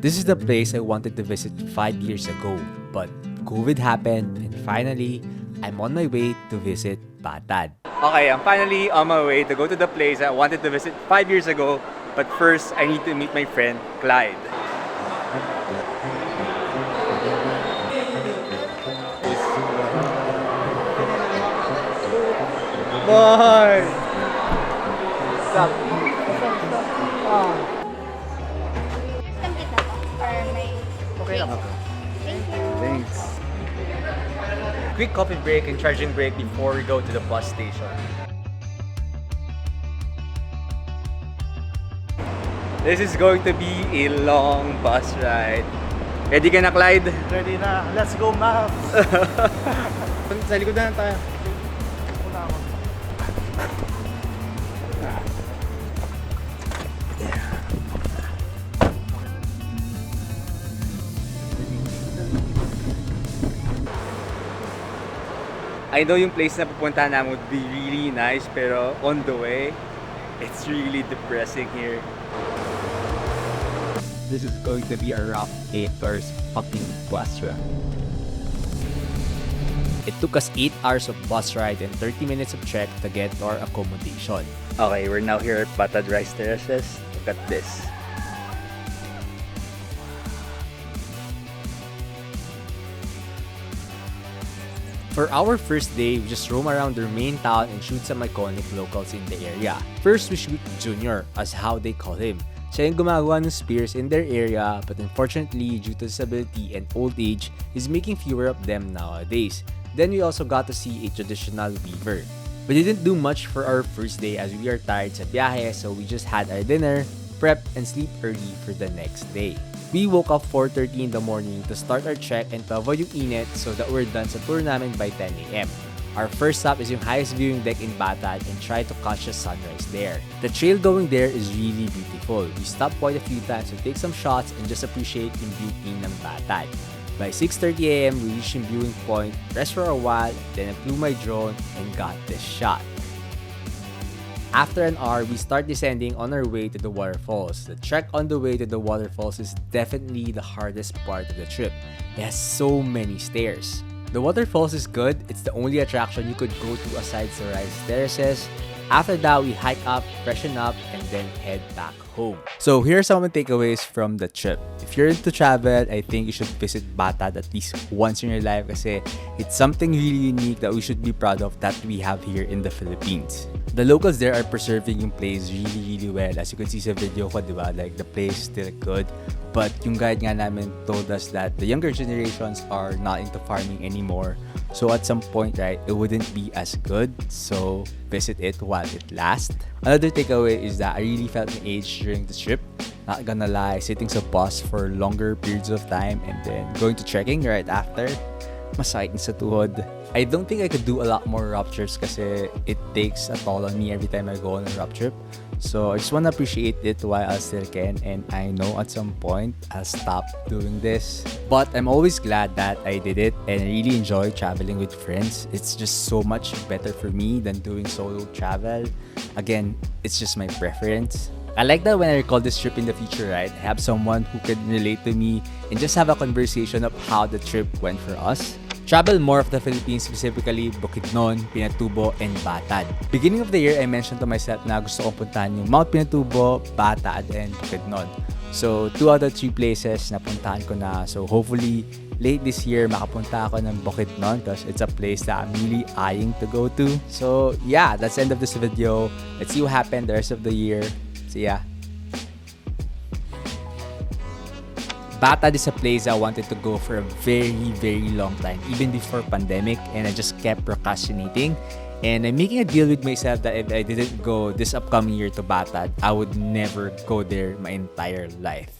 This is the place I wanted to visit 5 years ago, but COVID happened and finally, I'm on my way to visit Batad. Okay, I'm finally on my way to go to the place I wanted to visit 5 years ago, but first I need to meet my friend Clyde. Bye! What's up? Complete na po? Or may... Okay lang ako. Thank you. Thanks. Quick coffee break and charging break before we go to the bus station. This is going to be a long bus ride. Ready ka na, Clyde? Ready na. Let's go, Mav! Sa likod na lang tayo. Una ako. I know yung place na pupuntahan namin would be really nice, pero on the way, it's really depressing here. This is going to be a rough 8 hours fucking bus ride. It took us 8 hours of bus ride and 30 minutes of trek to get to our accommodation. Okay, we're now here at Batad Rice Terraces. Look at this. For our first day, we just roam around their main town and shoot some iconic locals in the area. First, we shoot Junior, as how they call him. Siya yung gumagawa ng spears in their area, but unfortunately, due to disability and old age, is making fewer of them nowadays. Then we also got to see a traditional weaver. We didn't do much for our first day as we are tired sa biyahe, so we just had our dinner, prep, and sleep early for the next day. We woke up 4:30 in the morning to start our trek and to avoid yung init so that we're done sa tour namin by 10 a.m. Our first stop is yung highest viewing deck in Batad and try to catch the sunrise there. The trail going there is really beautiful. We stopped quite a few times to take some shots and just appreciate yung beauty ng Batad. By 6:30 a.m., we reached yung viewing point, rest for a while, then I flew my drone and got this shot. After an hour, we start descending on our way to the waterfalls. The trek on the way to the waterfalls is definitely the hardest part of the trip. It has so many stairs. The waterfalls is good. It's the only attraction you could go to aside the rice terraces. After that, we hike up, freshen up, and then head back home. So here are some of the takeaways from the trip. If you're into travel, I think you should visit Batad at least once in your life kasi it's something really unique that we should be proud of that we have here in the Philippines. The locals there are preserving yung place really well. As you can see sa video ko, diba? Like, the place is still good. But yung guide nga namin told us that the younger generations are not into farming anymore. So at some point, right, it wouldn't be as good. So visit it while it lasts. Another takeaway is that I really felt my age during the trip. Not gonna lie, sitting sa bus for longer periods of time and then going to trekking right after, masakit sa tuhod. I don't think I could do a lot more rough trips kasi it takes a toll on me every time I go on a rough trip. So I just wanna appreciate it while I still can, and I know at some point I'll stop doing this. But I'm always glad that I did it and I really enjoy traveling with friends. It's just so much better for me than doing solo travel. Again, it's just my preference. I like that when I recall this trip in the future, right? I have someone who can relate to me and just have a conversation of how the trip went for us. Travel more of the Philippines, specifically Bukidnon, Pinatubo, and Batad. Beginning of the year, I mentioned to myself na gusto kong puntahan yung Mount Pinatubo, Batad, and Bukidnon. So, 2 out of 3 places na puntahan ko na. So, hopefully, late this year, makapunta ako ng Bukidnon because it's a place that I'm really eyeing to go to. So, yeah, that's the end of this video. Let's see what happened the rest of the year. See ya. Batad is a place I wanted to go for a very long time, even before pandemic, and I just kept procrastinating. And I'm making a deal with myself that if I didn't go this upcoming year to Batad, I would never go there my entire life.